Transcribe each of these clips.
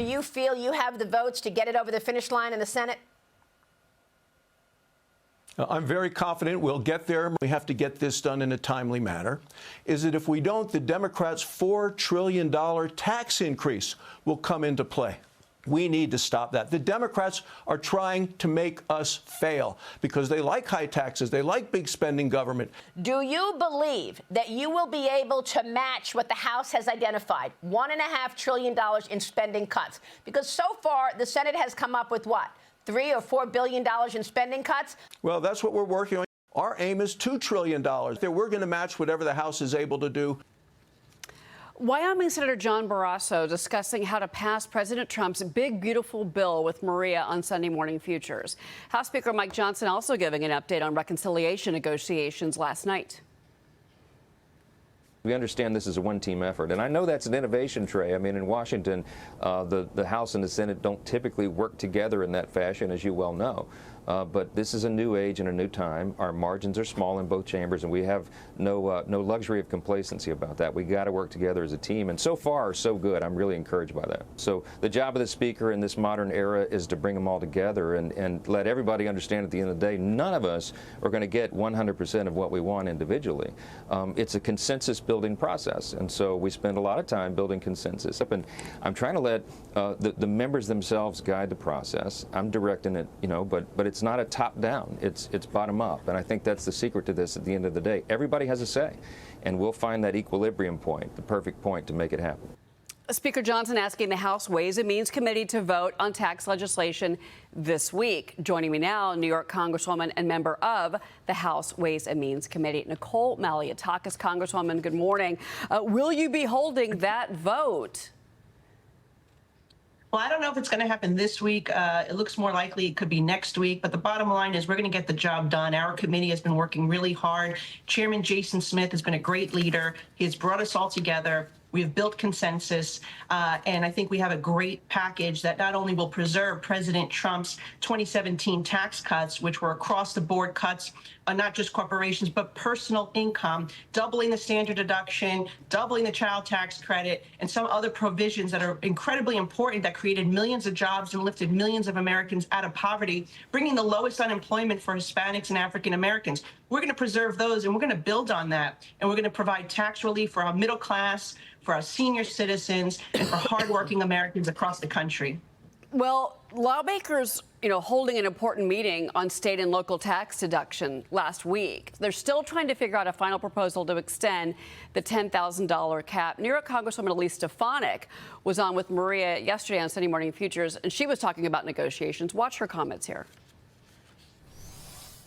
Do you feel you have the votes to get it over the finish line in the Senate? I'm very confident we'll get there. We have to get this done in a timely manner. Is that if we don't, the Democrats' $4 trillion tax increase will come into play. We need to stop that. The Democrats are trying to make us fail because they like high taxes. They like big spending government. Do you believe that you will be able to match what the House has identified, $1.5 trillion in spending cuts? Because so far, the Senate has come up with what? $3 or $4 billion in spending cuts? Well, that's what we're working on. Our aim is $2 trillion. We're going to match whatever the House is able to do. Wyoming Senator John Barrasso discussing how to pass President Trump's big, beautiful bill with Maria on Sunday Morning Futures. House Speaker Mike Johnson also giving an update on reconciliation negotiations last night. We understand this is a one-team effort, and I know that's an innovation, Trey. I mean, in Washington, the House and the Senate don't typically work together in that fashion, as you well know. But this is a new age and a new time. Our margins are small in both chambers, and we have no luxury of complacency about that. We got to work together as a team, and so far, so good. I'm really encouraged by that. So the job of the Speaker in this modern era is to bring them all together and let everybody understand at the end of the day, none of us are going to get 100% of what we want individually. It's a consensus-building process, and so we spend a lot of time building consensus. And I'm trying to let the members themselves guide the process. I'm directing it, you know, but it's not a top-down. It's bottom-up, and I think that's the secret to this at the end of the day. Everybody has a say, and we'll find that equilibrium point, the perfect point to make it happen. Speaker Johnson asking the House Ways and Means Committee to vote on tax legislation this week. Joining me now, New York Congresswoman and member of the House Ways and Means Committee, Nicole Malliotakis. Congresswoman, good morning. Will you be holding that vote? Well, I don't know if it's going to happen this week. It looks more likely it could be next week. But the bottom line is we're going to get the job done. Our committee has been working really hard. Chairman Jason Smith has been a great leader. He has brought us all together. We have built consensus, and I think we have a great package that not only will preserve President Trump's 2017 tax cuts, which were across-the-board cuts on not just corporations, but personal income, doubling the standard deduction, doubling the child tax credit, and some other provisions that are incredibly important that created millions of jobs and lifted millions of Americans out of poverty, bringing the lowest unemployment for Hispanics and African Americans. We're going to preserve those, and we're going to build on that, and we're going to provide tax relief for our middle class, for our senior citizens, and for hardworking Americans across the country. Well, lawmakers, holding an important meeting on state and local tax deduction last week. They're still trying to figure out a final proposal to extend the $10,000 cap. New York Congresswoman Elise Stefanik was on with Maria yesterday on Sunday Morning Futures, and she was talking about negotiations. Watch her comments here.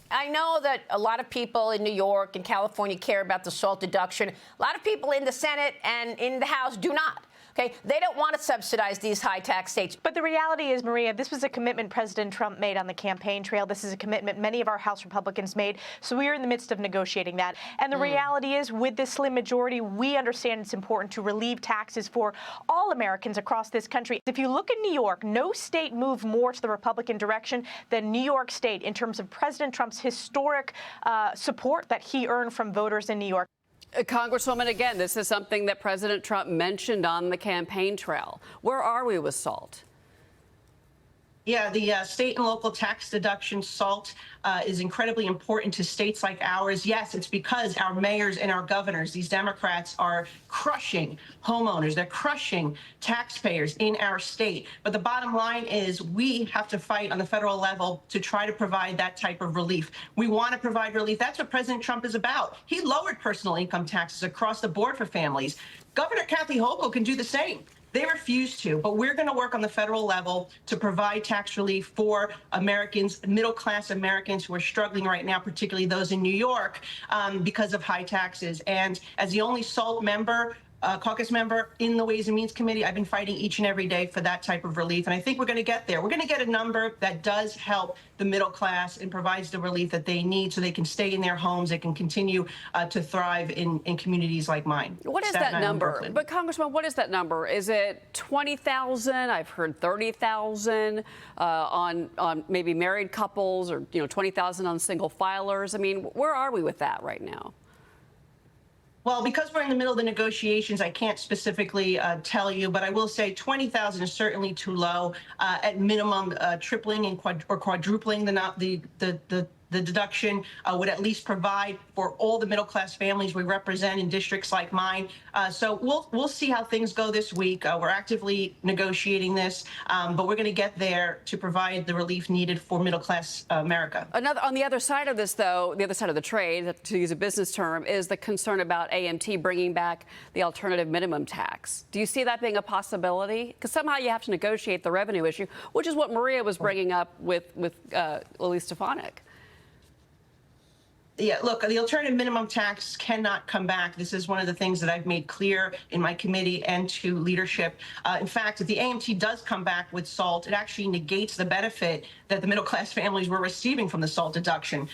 I know that a lot of people in New York and California care about the SALT deduction. A lot of people in the Senate and in the House do not. Okay, they don't want to subsidize these high tax states. But the reality is, Maria, this was a commitment President Trump made on the campaign trail. This is a commitment many of our House Republicans made. So we are in the midst of negotiating that. And the reality is, with this slim majority, we understand it's important to relieve taxes for all Americans across this country. If you look at New York, no state moved more to the Republican direction than New York State in terms of President Trump's historic support that he earned from voters in New York. Congresswoman, again, this is something that President Trump mentioned on the campaign trail. Where are we with SALT? Yeah, the state and local tax deduction, SALT, is incredibly important to states like ours. Yes, it's because our mayors and our governors, these Democrats, are crushing homeowners. They're crushing taxpayers in our state. But the bottom line is we have to fight on the federal level to try to provide that type of relief. We want to provide relief. That's what President Trump is about. He lowered personal income taxes across the board for families. Governor Kathy Hochul can do the same. They refuse to, but we're going to work on the federal level to provide tax relief for Americans, middle-class Americans who are struggling right now, particularly those in New York, because of high taxes. And as the only SALT member, caucus member in the Ways and Means Committee, I've been fighting each and every day for that type of relief. And I think we're going to get there. We're going to get a number that does help the middle class and provides the relief that they need so they can stay in their homes. They can continue to thrive in communities like mine. What is that number? But Congressman, what is that number? Is it 20,000? I've heard 30,000 on maybe married couples, or 20,000 on single filers. I mean, where are we with that right now? Well, because we're in the middle of the negotiations, I can't specifically tell you, but I will say 20,000 is certainly too low. At minimum, tripling and or quadrupling the deduction would at least provide for all the middle-class families we represent in districts like mine. So we'll see how things go this week. We're actively negotiating this, but we're going to get there to provide the relief needed for middle-class America. On the other side of this, though, the other side of the trade, to use a business term, is the concern about AMT bringing back the alternative minimum tax. Do you see that being a possibility? Because somehow you have to negotiate the revenue issue, which is what Maria was bringing up with Elise Stefanik. Yeah, look, the alternative minimum tax cannot come back. This is one of the things that I've made clear in my committee and to leadership. In fact, if the AMT does come back with SALT, it actually negates the benefit that the middle-class families were receiving from the SALT deduction.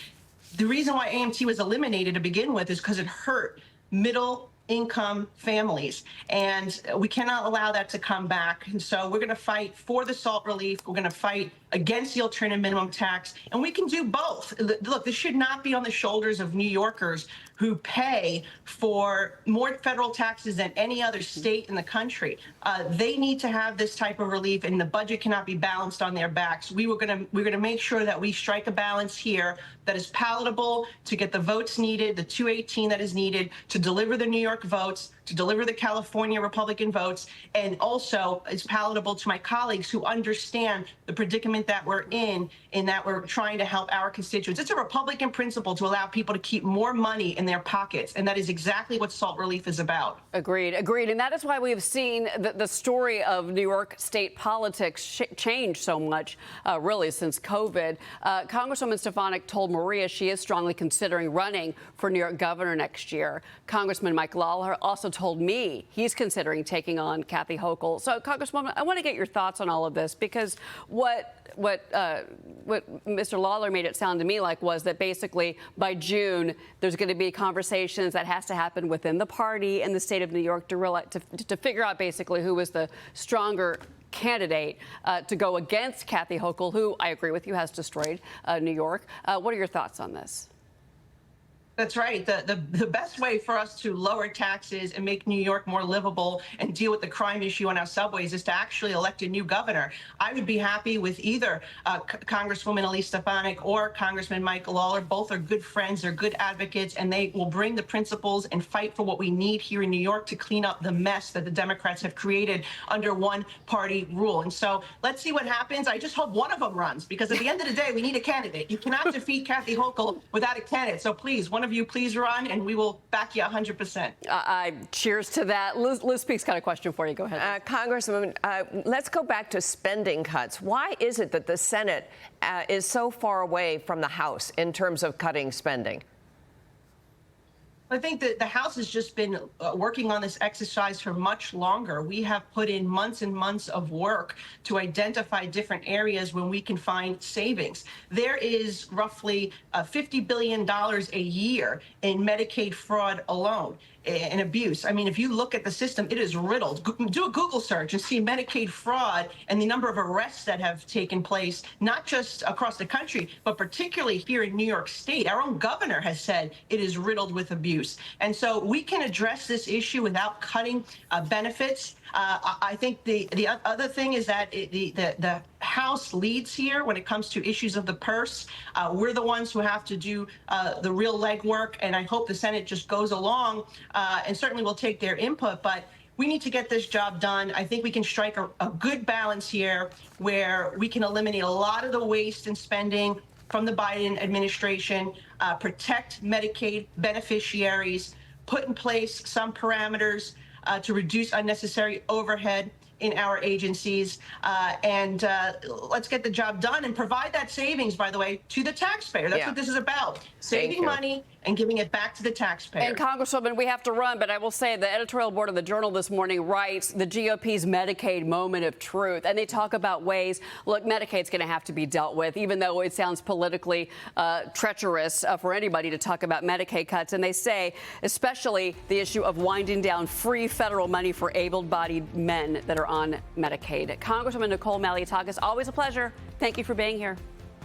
The reason why AMT was eliminated to begin with is because it hurt middle-income families, and we cannot allow that to come back. And so we're going to fight for the SALT relief. We're going to fight against the alternative minimum tax, and we can do both. Look, this should not be on the shoulders of New Yorkers who pay for more federal taxes than any other state in the country. They need to have this type of relief, and the budget cannot be balanced on their backs. We're going to make sure that we strike a balance here that is palatable to get the votes needed, the 218 that is needed to deliver the New York votes, to deliver the California Republican votes, and also is palatable to my colleagues who understand the predicament that we're in that we're trying to help our constituents. It's a Republican principle to allow people to keep more money in their pockets, and that is exactly what SALT relief is about. Agreed. And that is why we have seen the story of New York state politics change so much, really, since COVID. Congresswoman Stefanik told Maria she is strongly considering running for New York governor next year. Congressman Mike Lawler also told me he's considering taking on Kathy Hochul. So, Congresswoman, I want to get your thoughts on all of this, because what Mr. Lawler made it sound to me like was that basically by June there's going to be conversations that has to happen within the party in the state of New York to figure out basically who was the stronger candidate to go against Kathy Hochul, who I agree with you has destroyed New York. What are your thoughts on this? That's right. The best way for us to lower taxes and make New York more livable and deal with the crime issue on our subways is to actually elect a new governor. I would be happy with either Congresswoman Elise Stefanik or Congressman Mike Lawler. Both are good friends, they're good advocates, and they will bring the principles and fight for what we need here in New York to clean up the mess that the Democrats have created under one-party rule. And so let's see what happens. I just hope one of them runs, because at the end of the day, we need a candidate. You cannot defeat Kathy Hochul without a candidate. So please, one of you please run, and we will back you 100%. Cheers to that. Liz Peek's got a question for you. Go ahead. Congresswoman, let's go back to spending cuts. Why is it that the Senate is so far away from the House in terms of cutting spending? I think that the House has just been working on this exercise for much longer. We have put in months and months of work to identify different areas when we can find savings. There is roughly $50 billion a year in Medicaid fraud alone and abuse. I mean, if you look at the system, it is riddled. Do a Google search and see Medicaid fraud and the number of arrests that have taken place, not just across the country, but particularly here in New York State. Our own governor has said it is riddled with abuse. And so we can address this issue without cutting benefits. I think the other thing is that the House leads here when it comes to issues of the purse. We're the ones who have to do the real legwork, and I hope the Senate just goes along and certainly will take their input. But we need to get this job done. I think we can strike a good balance here where we can eliminate a lot of the waste and spending from the Biden administration, protect Medicaid beneficiaries, put in place some parameters to reduce unnecessary overhead in our agencies, and let's get the job done and provide that savings, by the way, to the taxpayer. That's what this is about, saving money and giving it back to the taxpayer. And Congresswoman, we have to run, but I will say the editorial board of the Journal this morning writes the GOP's Medicaid moment of truth, and they talk about ways, look, Medicaid's going to have to be dealt with, even though it sounds politically treacherous for anybody to talk about Medicaid cuts. And they say, especially the issue of winding down free federal money for able-bodied men that are on Medicaid. Congresswoman Nicole Malliotakis, always a pleasure. Thank you for being here.